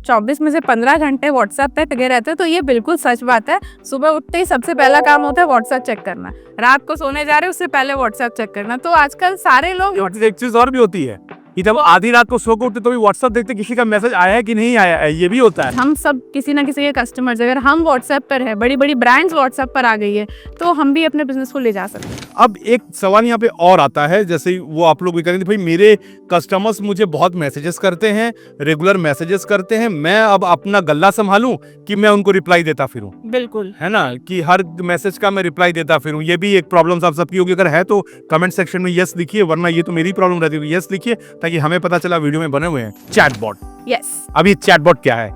24 में से 15 घंटे व्हाट्सएप पे लगे रहते हैं, तो ये बिल्कुल सच बात है। सुबह उठते ही सबसे पहला काम होता है व्हाट्सएप चेक करना, रात को सोने जा रहे हैं उससे पहले व्हाट्सएप चेक करना। तो आजकल सारे लोग एक चीज और भी होती है कि जब आधी रात को सो के उठते तो भी व्हाट्सएप देखते किसी का मैसेज आया है कि नहीं आया है, ये भी होता है। हम सब किसी ना किसी के कस्टमर्स, अगर हम व्हाट्सएप पर है, बड़ी बड़ी ब्रांड्स व्हाट्सएप पर आ गई है, तो हम भी अपने बिजनेस को ले जा सकते हैं। अब एक सवाल यहाँ पे और आता है, जैसे वो आप लोग भी करेंगे, भाई मेरे कस्टमर्स मुझे बहुत मैसेजेस करते हैं, रेगुलर मैसेजेस करते हैं, मैं अब अपना गल्ला संभालूं कि मैं उनको रिप्लाई देता फिरूं? बिल्कुल है ना, कि हर मैसेज का मैं रिप्लाई देता फिरूं, ये भी एक प्रॉब्लम आप सबकी होगी। अगर है तो कमेंट सेक्शन में यस लिखिए, वरना ये तो मेरी प्रॉब्लम रहती है, यस लिखिए ताकि हमें पता चला वीडियो में बने हुए हैं। Chatbot, yes. अब ये चैटबॉट क्या है?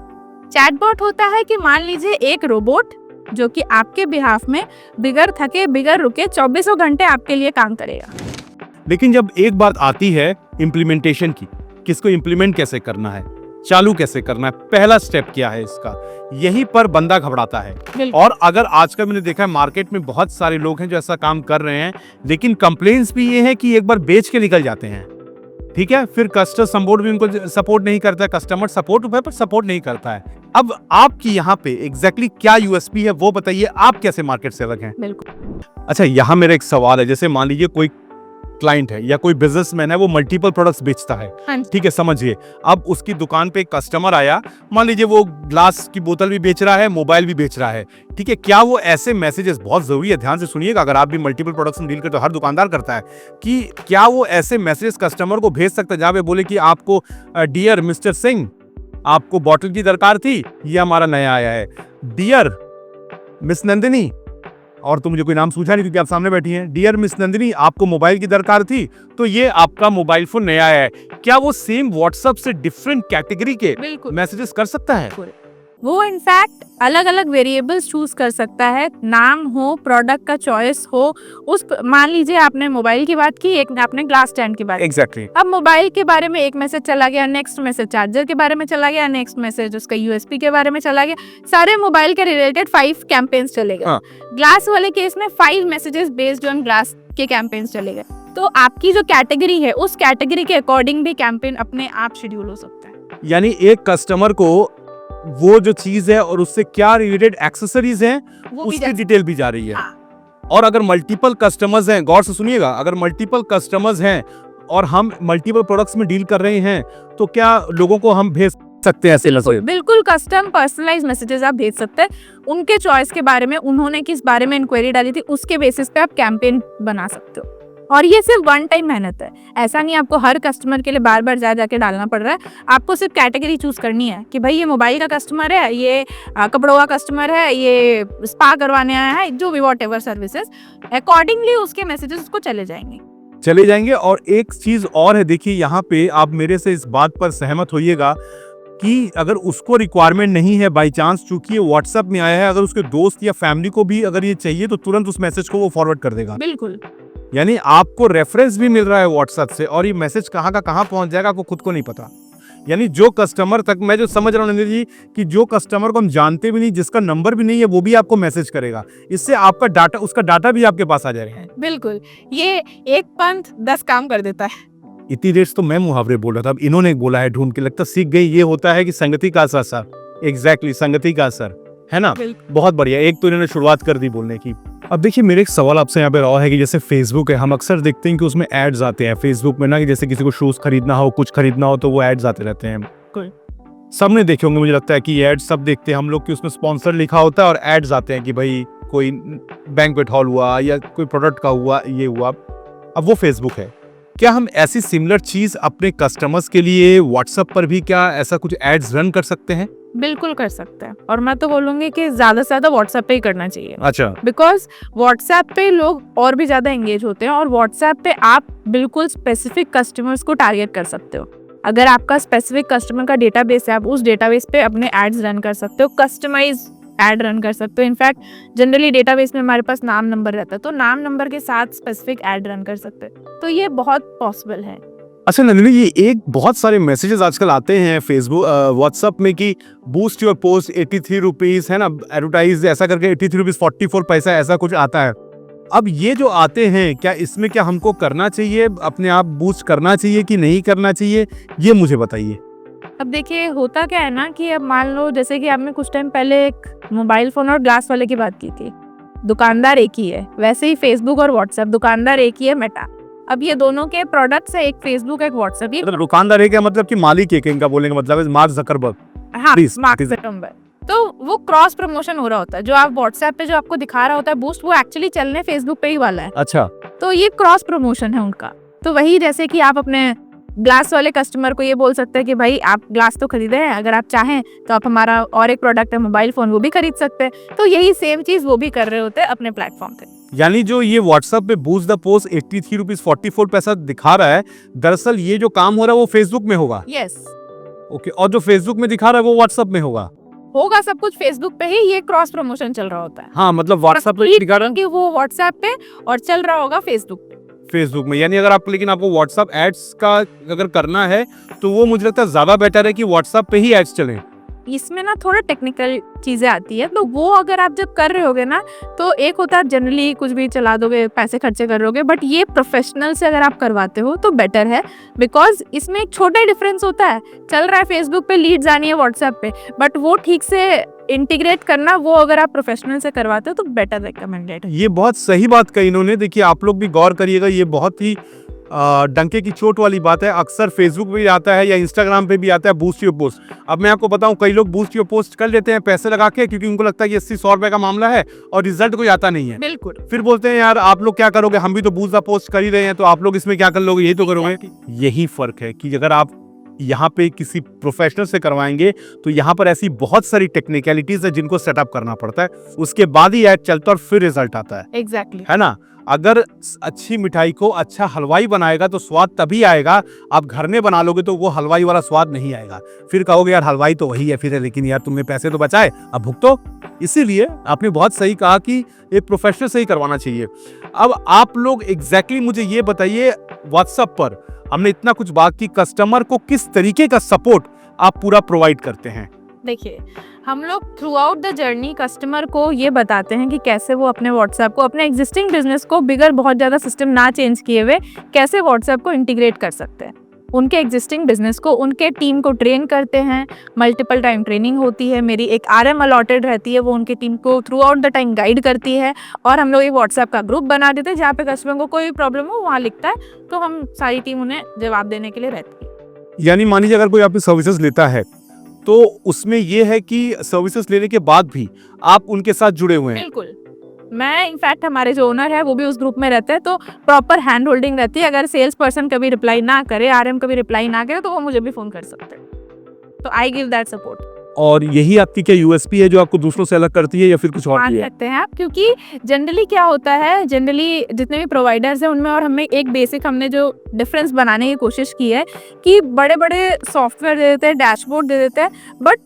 चैटबॉट होता है कि मान लीजिए एक रोबोट जो कि आपके बिहाफ में बिगर थके बिगर रुके 24 घंटे आपके लिए काम करेगा। लेकिन जब एक बात आती है इम्प्लीमेंटेशन की, किसको इम्प्लीमेंट कैसे करना है, चालू कैसे करना है, पहला स्टेप क्या है इसका, यहीं पर बंदा घबराता है। और अगर आजकल मैंने देखा है मार्केट में बहुत सारे लोग हैं जो ऐसा काम कर रहे हैं, लेकिन कंप्लेंट्स भी ये है कि एक बार बेच के निकल जाते हैं, ठीक है, फिर कस्टमर सपोर्ट भी उनको सपोर्ट नहीं करता है, कस्टमर सपोर्ट पर सपोर्ट नहीं करता है। अब आपकी यहाँ पे एग्जैक्टली क्या यूएसपी है वो बताइए, आप कैसे मार्केट से अलग हैं? बिल्कुल। अच्छा, यहाँ मेरा एक सवाल है, जैसे मान लीजिए कोई क्लाइंट है या कोई बिजनेसमैन है, वो मल्टीपल प्रोडक्ट्स बेचता है, ठीक है, समझिए। अब उसकी दुकान पे एक कस्टमर आया, मान लीजिए वो ग्लास की बोतल भी बेच रहा है, मोबाइल भी बेच रहा है, ठीक है, क्या वो ऐसे मैसेजेस, बहुत जरूरी है, ध्यान से सुनिएगा, अगर आप भी मल्टीपल प्रोडक्ट्स में डील करते हो, हर दुकानदार करता है, कि क्या वो ऐसे मैसेजेस कस्टमर को भेज सकता है जहां पे बोले कि आपको डियर मिस्टर सिंह, आपको बॉटल की दरकार थी, ये हमारा नया आया है, डियर मिस नंदिनी, और तो मुझे कोई नाम सूझा नहीं क्योंकि आप सामने बैठी हैं, डियर मिस नंदिनी, आपको मोबाइल की दरकार थी, तो ये आपका मोबाइल फोन नया है। क्या वो सेम व्हाट्सएप से डिफरेंट कैटेगरी के मैसेजेस कर सकता है? वो इनफैक्ट अलग अलग वेरिएबल्स चूज कर सकता है, नाम हो, प्रोडक्ट का चॉइस हो। उस मान लीजिए आपने मोबाइल की बात की, एक आपने ग्लास स्टैंड की बात एग्जैक्टली। अब मोबाइल के बारे में एक मैसेज चला गया, नेक्स्ट मैसेज चार्जर के बारे में चला गया, नेक्स्ट मैसेज उसका यूएसपी के बारे में चला गया, सारे मोबाइल के रिलेटेड 5 कैंपेन्स चले गए। ग्लास वाले केस में 5 मैसेजेस बेस्ड ऑन ग्लास के कैंपेन्स चले गए। तो आपकी जो कैटेगरी है, उस कैटेगरी के अकॉर्डिंग भी कैंपेन अपने आप शेड्यूल हो सकता है। यानी एक कस्टमर को वो जो चीज है और उससे क्या रिलेटेड एक्सेसरीज हैं, उसकी डिटेल भी जा रही है। और अगर मल्टीपल कस्टमर्स हैं, गौर से सुनिएगा, अगर मल्टीपल कस्टमर्स हैं और हम मल्टीपल प्रोडक्ट्स में डील कर रहे हैं, तो क्या लोगों को हम भेज सकते हैं ऐसे? बिल्कुल, कस्टम पर्सनलाइज मैसेजेस आप भेज सकते हैं, उनके चॉइस के बारे में, उन्होंने किस बारे में इंक्वायरी डाली थी, उसके बेसिस पे आप कैंपेन बना सकते हो। और ये सिर्फ वन टाइम मेहनत है, ऐसा नहीं आपको हर कस्टमर के लिए बार बार जाके डालना पड़ रहा है। आपको सिर्फ कैटेगरी चूज करनी है कि भाई ये मोबाइल का कस्टमर है, ये कपड़ों का कस्टमर है, ये स्पा करवाने आया है, जो भी वॉट एवर सर्विसेज, अकॉर्डिंगली उसके मैसेजेस उसको चले जाएंगे। और एक चीज और है, देखिए यहाँ पे आप मेरे से इस बात पर सहमत होइएगा कि अगर उसको रिक्वायरमेंट नहीं है, बाई चांस चूंकि ये व्हाट्सएप में आया है, अगर उसके दोस्त या फैमिली को भी अगर ये चाहिए, तो तुरंत उस मैसेज को वो फॉरवर्ड कर देगा। बिल्कुल, यानी आपको रेफरेंस भी मिल रहा है व्हाट्सएप से, और ये मैसेज कहाँ का कहाँ पहुंच जाएगा आपको खुद को नहीं पता। यानी जो कस्टमर तक, मैं जो समझ रहा हूँ नंदिनी जी, कि जो कस्टमर को हम जानते भी नहीं, जिसका नंबर भी नहीं है, वो भी आपको मैसेज करेगा, इससे आपका डाटा, उसका डाटा भी आपके पास आ जाएगा। बिल्कुल, ये एक पंथ 10 काम कर देता है। इतनी देर तो मैं मुहावरे बोल रहा था, अब इन्होंने बोला है, ढूंढ के लगता सीख गई। ये होता है कि संगति का असर सर, एग्जैक्टली संगति का असर, है ना? बहुत बढ़िया, एक तो इन्होंने शुरुआत कर दी बोलने की। अब देखिए, मेरे एक सवाल आपसे यहाँ पे रहा है कि जैसे फेसबुक है, हम अक्सर देखते हैं कि उसमें एड्स आते हैं फेसबुक में ना, कि जैसे किसी को शूज खरीदना हो, कुछ खरीदना हो, तो वो एड्स आते रहते हैं। सबने देखे होंगे, मुझे लगता है कि एड्स सब देखते हैं हम लोग, कि उसमें स्पॉन्सर लिखा होता है और एड्स आते हैं कि भाई कोई बैंक्वेट हॉल हुआ या कोई प्रोडक्ट का हुआ, ये हुआ। अब वो फेसबुक है, क्या हम ऐसी सिमिलर चीज अपने कस्टमर्स के लिए व्हाट्सएप पर भी क्या ऐसा कुछ एड्स रन कर सकते हैं? बिल्कुल कर सकते हैं, और मैं तो बोलूंगी कि ज्यादा से ज्यादा व्हाट्सएप पे ही करना चाहिए। अच्छा, बिकॉज व्हाट्सएप पे लोग और भी ज्यादा एंगेज होते हैं, और व्हाट्सएप पे आप बिल्कुल स्पेसिफिक कस्टमर्स को टारगेट कर सकते हो। अगर आपका स्पेसिफिक कस्टमर का डेटाबेस है, आप उस डेटाबेस पे अपने एड्स रन कर सकते हो, कस्टमाइज एड रन कर सकते हो। इनफैक्ट जनरली डेटाबेस में हमारे पास नाम नंबर रहता है, तो नाम नंबर के साथ स्पेसिफिक एड रन कर सकते हैं, तो ये बहुत पॉसिबल है। अच्छा नंदिनी, ये एक बहुत सारे मैसेजेस आजकल आते हैं फेसबुक व्हाट्सएप में कि बूस्ट योर पोस्ट 83 रुपीज, है ना, एडवर्टाइज ऐसा करके 83 रुपीज 44 पैसा ऐसा कुछ आता है। अब ये जो आते हैं, क्या इसमें क्या हमको करना चाहिए, अपने आप बूस्ट करना चाहिए कि नहीं करना चाहिए, ये मुझे बताइए। अब देखिए होता क्या है ना कि अब मान लो जैसे कि आपने कुछ टाइम पहले एक मोबाइल फोन और ग्लास वाले की बात की थी, दुकानदार एक ही है, वैसे ही फेसबुक और व्हाट्सएप दुकानदार एक ही है, मेटा। अब ये दोनों के प्रोडक्ट्स है, एक फेसबुक एक व्हाट्सएप। ये मतलब दुकानदार है क्या, मतलब कि मालिक एक इनका बोलने का मतलब है मार्क जकरबर्ग। हाँ, Please, मार्क please. जुकरबर्ग। तो वो क्रॉस प्रमोशन हो रहा होता है, जो आप व्हाट्सएप पे जो आपको दिखा रहा होता है बूस्ट, वो एक्चुअली चलने फेसबुक पे ही वाला है। अच्छा, तो ये क्रॉस प्रमोशन है उनका। तो वही जैसे कि आप अपने ग्लास वाले कस्टमर को ये बोल सकते हैं कि भाई आप ग्लास तो खरीदे हैं, अगर आप चाहें तो आप हमारा और एक प्रोडक्ट है मोबाइल फोन, वो भी खरीद सकते हैं। तो यही सेम चीज वो भी कर रहे होते हैं अपने प्लेटफॉर्म पे। यानी जो ये व्हाट्सएप पे बूस्ट द पोस्ट 83 रुपीज 44 पैसा दिखा रहा है, दरअसल ये जो काम हो रहा है वो फेसबुक में होगा। यस, ओके, और जो फेसबुक में दिखा रहा है वो व्हाट्सएप में होगा। सब कुछ फेसबुक पे ही ये क्रॉस प्रमोशन चल रहा होता है। हाँ, मतलब व्हाट्सएप पे दिखा रहा है कि वो व्हाट्सएप पे और चल रहा होगा फेसबुक पे। फेसबुक में, यानी अगर आप, लेकिन आपको व्हाट्सएप एड्स का अगर करना है तो वो मुझे लगता है ज्यादा बेटर है कि व्हाट्सएप पे ही एड्स चलें। इसमें ना थोड़ा टेक्निकल चीजें आती है, तो वो अगर आप जब कर रहे होगे ना, तो एक होता है जनरली कुछ भी चला दोगे, पैसे खर्चे कर रहोगे, बट ये प्रोफेशनल से अगर आप करवाते हो तो बेटर है। बिकॉज इसमें एक छोटा ही डिफरेंस होता है, चल रहा है फेसबुक पे, लीड्स आनी है व्हाट्सएप पे, बट वो ठीक से इंटीग्रेट करना, वो अगर आप प्रोफेशनल से करवाते हो तो बेटर रिकमेंडेड है। ये बहुत सही बात कही इन्होंने। देखिए आप लोग भी गौर करिएगा, ये बहुत ही डंके की चोट वाली बात है। अक्सर फेसबुक पे भी आता है या इंस्टाग्राम पे भी आता है बूस्ट योर पोस्ट। अब मैं आपको बताऊं, कई लोग बूस्ट योर पोस्ट कर लेते हैं पैसे लगा के, क्योंकि उनको लगता है कि 80-100 रुपए का मामला है और रिजल्ट कोई आता नहीं है। बिल्कुल। फिर बोलते हैं यार आप लोग क्या करोगे, हम भी तो बूस्ट द पोस्ट कर ही रहे हैं, तो आप लोग इसमें क्या कर लोगे, यही तो करोगे। यही फर्क है कि अगर आप यहाँ पे किसी प्रोफेशनल से करवाएंगे तो यहाँ पर ऐसी बहुत सारी टेक्निकलिटीज है जिनको सेटअप करना पड़ता है, उसके बाद ही ऐड चलता है और फिर रिजल्ट आता है। एग्जैक्टली, है ना। अगर अच्छी मिठाई को अच्छा हलवाई बनाएगा तो स्वाद तभी आएगा, आप घर में बना लोगे तो वो हलवाई वाला स्वाद नहीं आएगा। फिर कहोगे यार हलवाई तो वही है, फिर लेकिन यार तुमने पैसे तो बचाए, अब भुगतो। इसीलिए आपने बहुत सही कहा कि ये प्रोफेशनल से ही करवाना चाहिए। अब आप लोग एग्जैक्टली मुझे ये बताइए, व्हाट्सएप पर हमने इतना कुछ बात की, कस्टमर को किस तरीके का सपोर्ट आप पूरा प्रोवाइड करते हैं? देखिए हम लोग through out the journey customer को ये बताते हैं कि कैसे वो अपने व्हाट्सएप को, अपने एग्जिस्टिंग बिजनेस को बिगर बहुत ज़्यादा सिस्टम ना चेंज किए हुए, कैसे व्हाट्सएप को इंटीग्रेट कर सकते हैं उनके एग्जिस्टिंग बिजनेस को। उनके टीम को ट्रेन करते हैं, मल्टीपल टाइम ट्रेनिंग होती है, मेरी एक RM अलॉटेड रहती है, वो उनकी टीम को through out the time guide करती है। और हम लोग एक व्हाट्सएप का ग्रुप बना देते हैं जहाँ पे कस्टमर को कोई भी प्रॉब्लम हो वहाँ लिखता है, तो हम सारी टीम उन्हें जवाब देने के लिए रहती है। यानी मान लीजिए अगर कोई आपकी सर्विसेज लेता है तो उसमें ये है कि सर्विसेज लेने के बाद भी आप उनके साथ जुड़े हुए हैं। बिल्कुल, मैं इनफैक्ट हमारे जो ओनर है वो भी उस ग्रुप में रहते हैं, तो प्रॉपर हैंड होल्डिंग रहती है। अगर सेल्स पर्सन कभी रिप्लाई ना करे, RM कभी रिप्लाई ना करे, तो वो मुझे भी फोन कर सकते हैं, तो आई गिव दैट सपोर्ट। और यही आपकी क्या USP है जो आपको दूसरों से अलग करती है, या फिर कुछ और मान भी है? सकते हैं आप, क्योंकि जनरली क्या होता है, जनरली जितने भी प्रोवाइडर्स हैं उनमें और हमें एक बेसिक हमने जो डिफरेंस बनाने की कोशिश की है कि बड़े बड़े सॉफ्टवेयर दे देते हैं, डैशबोर्ड दे देते हैं, बट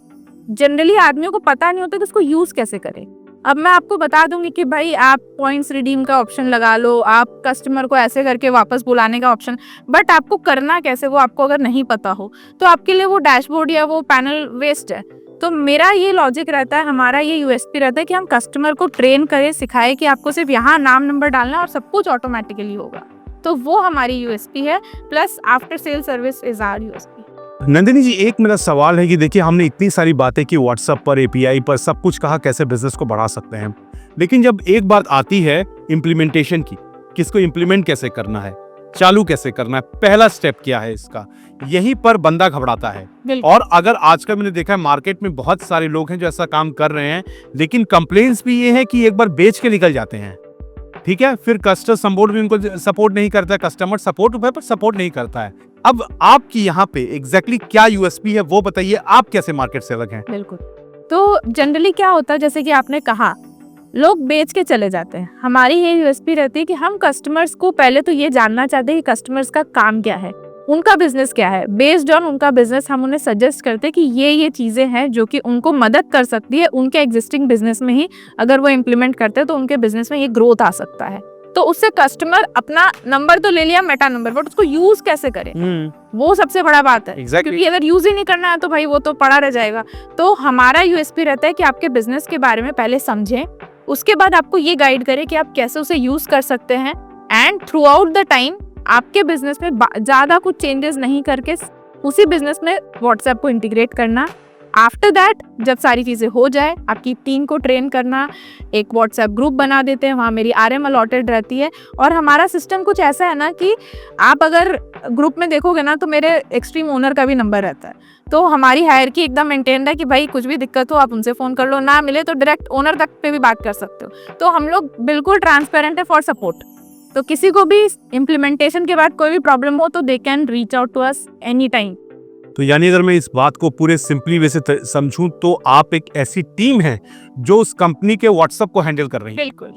जनरली आदमियों को पता नहीं होता कि उसको यूज कैसे करें। अब मैं आपको बता दूंगी कि भाई आप पॉइंट्स रिडीम का ऑप्शन लगा लो, आप कस्टमर को ऐसे करके वापस बुलाने का ऑप्शन, बट आपको करना कैसे वो आपको अगर नहीं पता हो तो आपके लिए वो डैशबोर्ड या वो पैनल वेस्ट है। तो मेरा ये लॉजिक रहता है, हमारा ये USP रहता है कि हम कस्टमर को ट्रेन करें, सिखाएं कि आपको सिर्फ यहाँ नाम नंबर डालना है और सब कुछ ऑटोमेटिकली होगा। तो वो हमारी USP है, plus after sale service is our USP। Nandini ji, एक मेरा सवाल है कि देखिए हमने इतनी सारी बातें की, व्हाट्सएप पर, API पर, सब कुछ कहा कैसे बिजनेस को बढ़ा सकते हैं, लेकिन जब एक बात आती है इम्प्लीमेंटेशन की, किसको इम्प्लीमेंट कैसे करना है, चालू कैसे करना है, पहला स्टेप क्या है इसका, यहीं पर बंदा घबराता है। और अगर आजकल मैंने देखा है मार्केट में बहुत सारे लोग हैं जो ऐसा काम कर रहे हैं, लेकिन कंप्लेंट्स भी ये है कि एक बार बेच के निकल जाते हैं, ठीक है, फिर कस्टमर सपोर्ट भी उनको सपोर्ट नहीं करता है, कस्टमर सपोर्ट है पर सपोर्ट नहीं करता है। अब आपकी यहाँ पे एग्जैक्टली क्या USP है वो बताइए, आप कैसे मार्केट से अलग हैं? बिल्कुल, तो जनरली क्या होता है, जैसे कि आपने कहा लोग बेच के चले जाते हैं, हमारी ये USP रहती है कि हम कस्टमर्स को पहले तो ये जानना चाहते हैं कि कस्टमर्स का काम क्या है, उनका बिजनेस क्या है, बेस्ड ऑन उनका बिजनेस हम उन्हें सजेस्ट करते हैं कि ये चीजें हैं जो कि उनको मदद कर सकती है उनके एग्जिस्टिंग बिजनेस में ही। अगर वो इम्प्लीमेंट करते हैं तो उनके बिजनेस में ये ग्रोथ आ सकता है। तो उससे कस्टमर अपना नंबर तो ले लिया, मेटा नंबर, बट उसको यूज कैसे करे वो सबसे बड़ा बात है। क्योंकि अगर यूज ही नहीं करना है तो भाई वो तो पड़ा रह जाएगा। तो हमारा USP रहता है कि आपके बिजनेस के बारे में पहले समझें, उसके बाद आपको ये गाइड करें कि आप कैसे उसे यूज कर सकते हैं, and through out the time आपके बिजनेस में ज्यादा कुछ चेंजेस नहीं करके उसी बिजनेस में व्हाट्सएप को इंटीग्रेट करना। आफ्टर दैट जब सारी चीज़ें हो जाए, आपकी टीम को ट्रेन करना, एक व्हाट्सएप ग्रुप बना देते हैं, वहाँ मेरी RM अलॉटेड रहती है। और हमारा सिस्टम कुछ ऐसा है ना कि आप अगर ग्रुप में देखोगे ना तो मेरे एक्सट्रीम ओनर का भी नंबर रहता है। तो हमारी हायरकी एकदम मेंटेन्ड है कि भाई कुछ भी दिक्कत हो आप उनसे फ़ोन कर लो, ना मिले तो डायरेक्ट ओनर तक पे भी बात कर सकते हो। तो हम लोग बिल्कुल ट्रांसपेरेंट है फॉर सपोर्ट। तो किसी को भी इम्प्लीमेंटेशन के बाद कोई भी प्रॉब्लम हो तो they can reach out to us any time. तो यानी अगर मैं इस बात को पूरे सिंपली वे से समझूं तो आप एक ऐसी टीम है जो उस कंपनी के व्हाट्सएप को हैंडल कर रही है। बिल्कुल,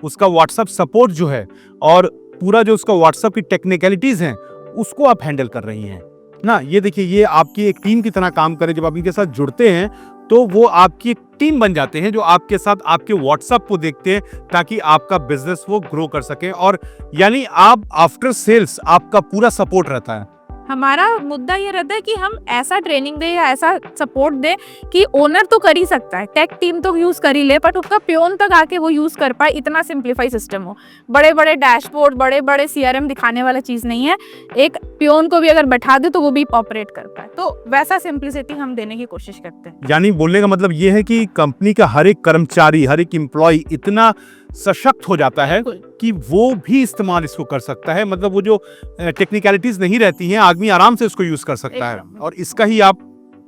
उसका व्हाट्सएप सपोर्ट जो है और पूरा जो उसका व्हाट्सएप की टेक्निकलिटीज हैं उसको आप हैंडल कर रही हैं ना। ये देखिए, ये आपकी एक टीम की तरह काम करे। जब आप इनके साथ जुड़ते हैं तो वो आपकी एक टीम बन जाते हैं जो आपके साथ आपके व्हाट्सएप को देखते हैं ताकि आपका बिजनेस वो ग्रो कर सके। और यानी आप आफ्टर सेल्स आपका पूरा सपोर्ट रहता है। हमारा मुद्दा ये रहता है कि हम ऐसा ट्रेनिंग दें या ऐसा सपोर्ट दें कि ओनर तो कर ही सकता है, टेक टीम तो यूज़ कर ही ले, बट उसका प्योन तक आके वो यूज़ कर पाए, इतना सिंप्लीफाई सिस्टम हो। बड़े बड़े डैशबोर्ड, बड़े बड़े CRM दिखाने वाला चीज़ नहीं है। एक प्योन को भी अगर बैठा दे तो वो भी ऑपरेट कर पाए। तो वैसा सिंप्लिसिटी हम देने की कोशिश करते हैं। यानी बोलने का मतलब ये है कि कंपनी का हर एक कर्मचारी, हर एक एम्प्लॉय इतना सशक्त हो जाता है कि वो भी इस्तेमाल इसको कर सकता है। मतलब वो जो टेक्निकलिटीज नहीं रहती हैं, आदमी आराम से उसको यूज कर सकता है और इसका ही आप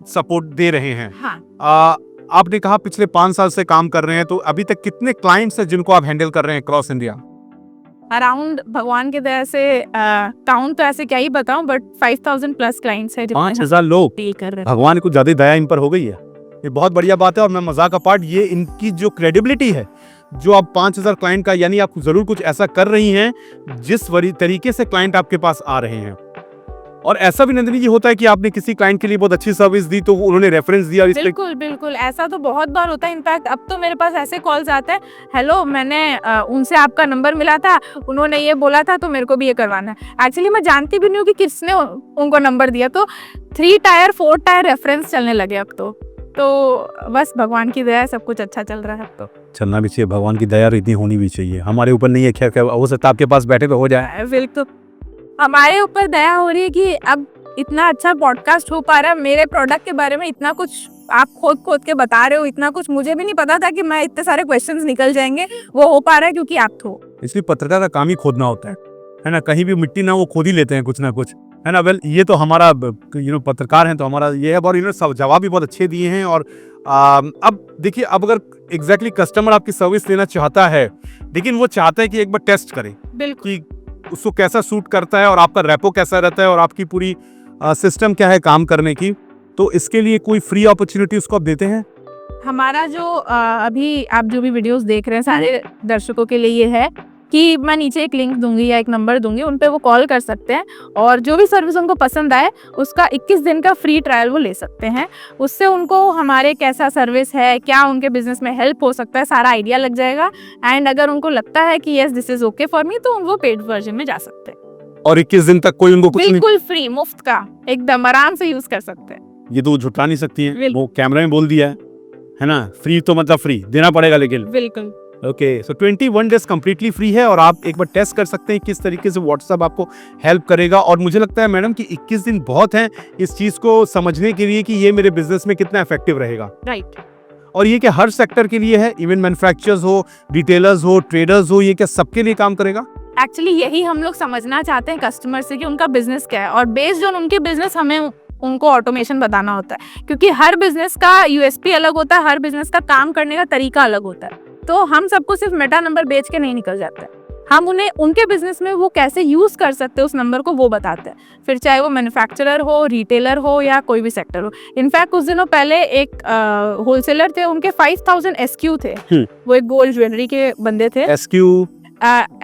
सपोर्ट दे रहे हैं। हाँ। आपने कहा पिछले 5 साल से काम कर रहे हैं, तो अभी तक कितने क्लाइंट्स हैं जिनको आप हैंडल कर रहे हैं क्रॉस इंडिया? अराउंड भगवान की दया से काउंट तो ऐसे क्या ही बताऊं, बट 5000 प्लस क्लाइंट्स है। 5000 लोग डील कर रहे हैं। भगवान को ज्यादा दया इन पर हो गई है। ये बहुत बढ़िया बात है। और मैं मजाक अपार्ट, ये इनकी जो क्रेडिबिलिटी है, जो आप 5000 क्लाइंट का, यानी आप जरूर कुछ ऐसा कर रही हैं जिस तरीके से क्लाइंट आपके पास आ रहे हैं। और ऐसा भी नंदिनी जी होता है कि आपने किसी क्लाइंट के लिए बहुत अच्छी सर्विस दी तो उन्होंने रेफरेंस दिया। बिल्कुल बिल्कुल, ऐसा तो बहुत बार होता है। इनफैक्ट अब तो मेरे पास ऐसे कॉल्स आते हैं, हेलो मैंने उनसे आपका नंबर मिला था, उन्होंने ये बोला था तो मेरे को भी ये करवाना है। एक्चुअली मैं जानती भी नहीं हूँ कि किसने उनको नंबर दिया। तो 3 टायर 4 टायर रेफरेंस चलने लगे अब तो बस भगवान की दया, सब कुछ अच्छा चल रहा है। अब तो चलना भी चाहिए, भगवान की दया इतनी होनी भी चाहिए। हमारे ऊपर नहीं है, खैर हो सकता है आपके पास बैठे तो हो जाए। बिल्कुल, हमारे ऊपर दया हो रही है कि अब इतना अच्छा पॉडकास्ट हो पा रहा है। मेरे प्रोडक्ट के बारे में इतना कुछ आप खोद के बता रहे हो, इतना कुछ मुझे भी नहीं पता था कि मैं इतने सारे क्वेश्चंस निकल जाएंगे। वो हो पा रहा है क्योंकि आप हो। इसलिए पत्रकार का काम ही खोदना होता है ना। कहीं भी मिट्टी ना, वो खोद ही लेते हैं कुछ ना कुछ, है ना। वेल, ये तो हमारा पत्रकार हैं तो हमारा ये है। और इन्होंने जवाब भी बहुत अच्छे दिए हैं। और अब देखिए, अब अगर एग्जैक्टली कस्टमर आपकी सर्विस लेना चाहता है, लेकिन वो चाहता है कि एक बार टेस्ट करे कि उसको कैसा सूट करता है और आपका रेपो कैसा रहता है और आपकी पूरी सिस्टम क्या है काम करने की, तो इसके लिए कोई फ्री अपॉर्चुनिटी उसको आप देते हैं? हमारा जो अभी आप जो भी वीडियोस देख रहे हैं सारे दर्शकों के लिए ये है कि मैं नीचे एक लिंक दूंगी या एक नंबर दूंगी, उन पे वो कॉल कर सकते हैं और जो भी सर्विस उनको पसंद आए उसका 21 दिन का फ्री ट्रायल वो ले सकते हैं। उससे उनको हमारे कैसा सर्विस है, क्या उनके बिजनेस में हेल्प हो सकता है, सारा आइडिया लग जाएगा। एंड अगर उनको लगता है कि yes this is okay for me, तो वो पेड वर्जन में जा सकते हैं। और 21 दिन तक कोई उनको कुछ बिल्कुल फ्री, मुफ्त का, एकदम आराम से यूज कर सकते हैं। ये तो झुठला नहीं सकती है, वो कैमरा में बोल दिया है ना। फ्री तो मतलब फ्री देना पड़ेगा, लेकिन बिल्कुल। ओके, सो 21 डेज कंप्लीटली फ्री है और आप एक बार टेस्ट कर सकते हैं किस तरीके से व्हाट्सएप आपको हेल्प करेगा। और मुझे लगता है मैडम कि 21 दिन बहुत हैं इस चीज को समझने के लिए कि ये मेरे बिजनेस में कितना इफेक्टिव रहेगा। राइट। और ये क्या हर सेक्टर के लिए है? इवन मैन्युफैक्चरर्स हो, रिटेलर्स हो, ट्रेडर्स हो, ये क्या सबके लिए काम करेगा? एक्चुअली यही हम लोग समझना चाहते हैं कस्टमर से कि उनका बिजनेस क्या है, और बेस्ड ऑन उनके बिजनेस हमें उनको ऑटोमेशन बताना होता है, क्योंकि हर बिजनेस का यूएसपी अलग होता है, हर बिजनेस का काम करने का तरीका अलग होता है। तो हम सबको सिर्फ मेटा नंबर बेच के नहीं निकल जाते हैं, हम उन्हें उनके बिजनेस में वो कैसे यूज कर सकते हैं उस नंबर को वो बताते हैं, फिर चाहे वो मैन्युफैक्चरर हो, रिटेलर हो या कोई भी सेक्टर हो। इनफैक्ट कुछ दिनों पहले एक होलसेलर थे, उनके 5000 SKU थे। वो एक गोल्ड ज्वेलरी के बंदे थे। SKU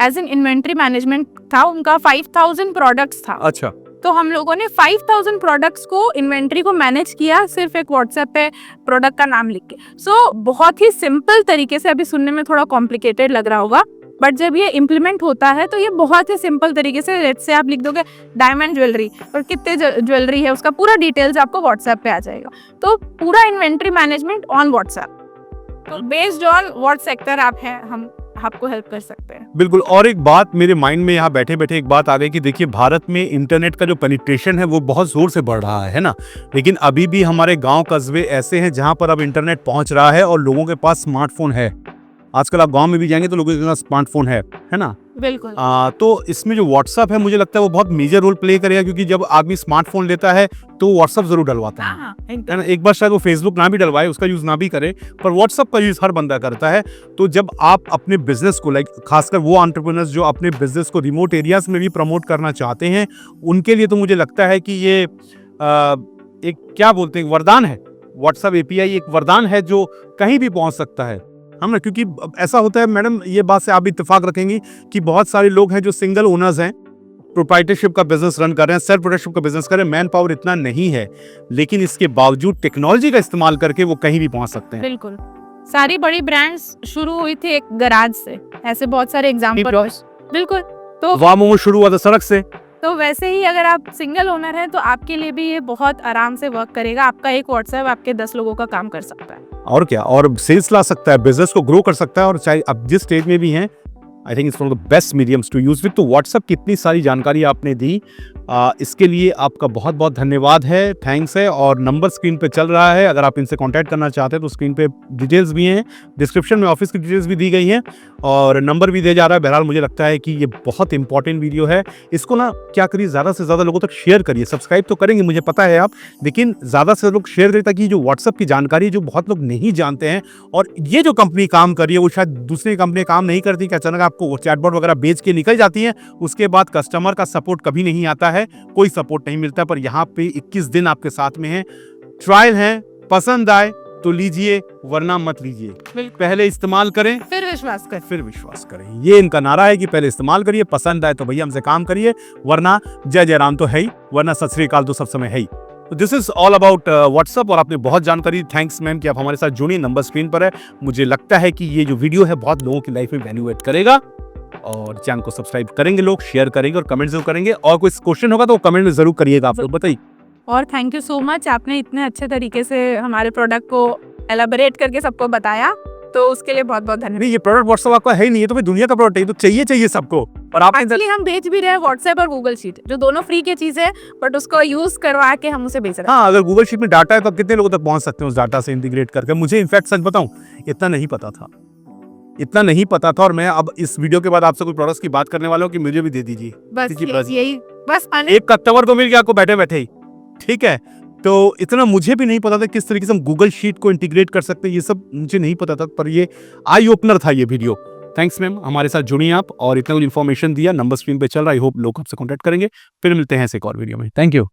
as in inventory management था उनका, 5000 प्रोडक्ट्स था। अच्छा। तो हम लोगों ने 5000 प्रोडक्ट्स को, इन्वेंट्री को मैनेज किया सिर्फ एक व्हाट्सएप पे प्रोडक्ट का नाम लिख के। सो बहुत ही सिंपल तरीके से, अभी सुनने में थोड़ा कॉम्प्लिकेटेड लग रहा होगा, बट जब ये इम्प्लीमेंट होता है तो ये बहुत ही सिंपल तरीके से, लेट्स से आप लिख दोगे डायमंड ज्वेलरी और कितने ज्वेलरी है उसका पूरा डिटेल्स आपको व्हाट्सएप पे आ जाएगा। तो पूरा इन्वेंट्री मैनेजमेंट ऑन व्हाट्सएप। तो बेस्ड ऑन व्हाट सेक्टर आप हैं, हम आपको हेल्प कर सकते हैं। बिल्कुल। और एक बात मेरे माइंड में यहाँ बैठे बैठे एक बात आ गई कि देखिए भारत में इंटरनेट का जो पेनिट्रेशन है वो बहुत जोर से बढ़ रहा है ना, लेकिन अभी भी हमारे गांव कस्बे ऐसे हैं जहां पर अब इंटरनेट पहुंच रहा है और लोगों के पास स्मार्टफोन है। आजकल आप गांव में भी जाएंगे तो लोगों के पास स्मार्टफोन है ना। बिल्कुल। तो इसमें जो व्हाट्सअप है मुझे लगता है वो बहुत मेजर रोल प्ले करेगा, क्योंकि जब आदमी स्मार्टफोन लेता है तो व्हाट्सअप जरूर डलवाता है ना। एक बार शायद वो फेसबुक ना भी डलवाए, उसका यूज ना भी करे, पर व्हाट्सअप का यूज हर बंदा करता है। तो जब आप अपने बिजनेस को खासकर वो एंटरप्रेन्योर्स जो अपने बिजनेस को रिमोट एरियाज में भी प्रमोट करना चाहते हैं, उनके लिए तो मुझे लगता है कि ये एक क्या बोलते हैं वरदान है। व्हाट्सएप एपीआई एक वरदान है जो कहीं भी पहुंच सकता है हम ना। क्योंकि ऐसा होता है मैडम, ये बात से आप भी इत्तेफाक रखेंगी कि बहुत सारे लोग हैं जो सिंगल ओनर्स हैं, प्रोप्राइटरशिप का बिजनेस रन कर रहे हैं, सेल्फ प्रोडक्टशिप का बिजनेस कर रहे हैं, मैन पावर इतना नहीं है, लेकिन इसके बावजूद टेक्नोलॉजी का इस्तेमाल करके वो कहीं भी पहुंच सकते हैं। बिल्कुल। सारी बड़ी ब्रांड्स शुरू हुई थी एक गराज से, ऐसे बहुत सारे एग्जांपल। बिल्कुल। तो वामो शुरू हुआ था सड़क से। तो वैसे ही अगर आप सिंगल ओनर हैं तो आपके लिए भी ये बहुत आराम से वर्क करेगा। आपका एक व्हाट्सएप आपके 10 लोगों का काम कर सकता है। और क्या, और सेल्स ला सकता है, बिजनेस को ग्रो कर सकता है। और चाहे अब जिस स्टेज में भी हैं, I think it's one of the best mediums to use with. तो व्हाट्सएप की इतनी सारी जानकारी आपने दी, इसके लिए आपका बहुत बहुत धन्यवाद है, थैंक्स है। और नंबर स्क्रीन पे चल रहा है, अगर आप इनसे कांटेक्ट करना चाहते हैं तो स्क्रीन पे डिटेल्स भी हैं, डिस्क्रिप्शन में ऑफिस की डिटेल्स भी दी गई हैं और नंबर भी दिया जा रहा है। बहरहाल मुझे लगता है कि ये बहुत इंपॉर्टेंट वीडियो है, इसको ना क्या करिए, ज़्यादा से ज़्यादा लोगों तक शेयर करिए। सब्सक्राइब तो करेंगे मुझे पता है आप, लेकिन ज़्यादा से लोग शेयर करें ताकि जो व्हाट्सएप की जानकारी जो बहुत लोग नहीं जानते हैं, और ये जो कंपनी काम कर रही है वो शायद दूसरी कंपनी काम नहीं करती कि अचानक आपको चैटबॉट वगैरह बेच के निकल जाती है, उसके बाद कस्टमर का सपोर्ट कभी नहीं आता है, कोई सपोर्ट नहीं मिलता। पर यहाँ पे 21 दिन आपके साथ में है, ट्रायल है, पसंद आए तो लीजिए वरना मत लीजिए। पहले इस्तेमाल करें फिर विश्वास करें। ये इनका नारा है कि पहले इस्तेमाल करिए, पसंद आए तो भैया हमसे काम करिए, वरना जय जय राम तो है ही, वरना सत श्री अकाल तो सब समय है ही। This is all about WhatsApp. और आपने बहुत जानकारी, थैंक्स मैम कि आप हमारे साथ जुड़ी। नंबर स्क्रीन पर है। मुझे लगता है कि ये जो वीडियो है बहुत लोगों की लाइफ में वैल्यू ऐड करेगा, और चैनल को सब्सक्राइब करेंगे लोग, शेयर करेंगे और कमेंट जरूर करेंगे। और कोई क्वेश्चन होगा तो कमेंट में जरूर करिएगा, आप लोग बताइए। और थैंक यू सो मच, आपने इतने अच्छे तरीके से हमारे प्रोडक्ट को एलाबोरेट करके सबको बताया, तो उसके लिए बहुत बहुत धन्यवाद। नहीं, ये प्रोडक्ट व्हाट्सएप आपका है ही नहीं, ये तो भाई दुनिया का प्रोडक्ट है, तो चाहिए सबको। और आप एक्चुअली हम बेच भी रहे हैं व्हाट्सएप और गूगल शीट, जो दोनों फ्री की चीज है, बट उसको यूज करवा के हम उसे बेच रहे हैं। हाँ, अगर गूगल शीट में डाटा है तो कितने लोगों तक पहुंच सकते हैं उस डाटा से इंटीग्रेट करके। मुझे इनफैक्ट सच बताऊं, इतना नहीं पता था, और मैं अब इस वीडियो के बाद आपसे कोई प्रोडक्ट्स की बात करने वाला हूं कि मुझे भी दे दीजिए। बस एक कस्टमर को मिल गया आपको बैठे बैठे ही, ठीक है। तो इतना मुझे भी नहीं पता था किस तरीके से हम गूगल शीट को इंटीग्रेट कर सकते हैं, ये सब मुझे नहीं पता था, पर ये आई ओपनर था ये वीडियो। थैंक्स मैम, हमारे साथ जुड़ी आप और इतना कुछ इन्फॉर्मेशन दिया। नंबर स्क्रीन पे चल रहा है, आई होप लोग आपसे कॉन्टैक्ट करेंगे। फिर मिलते हैं ऐसे एक और वीडियो में। Thank you.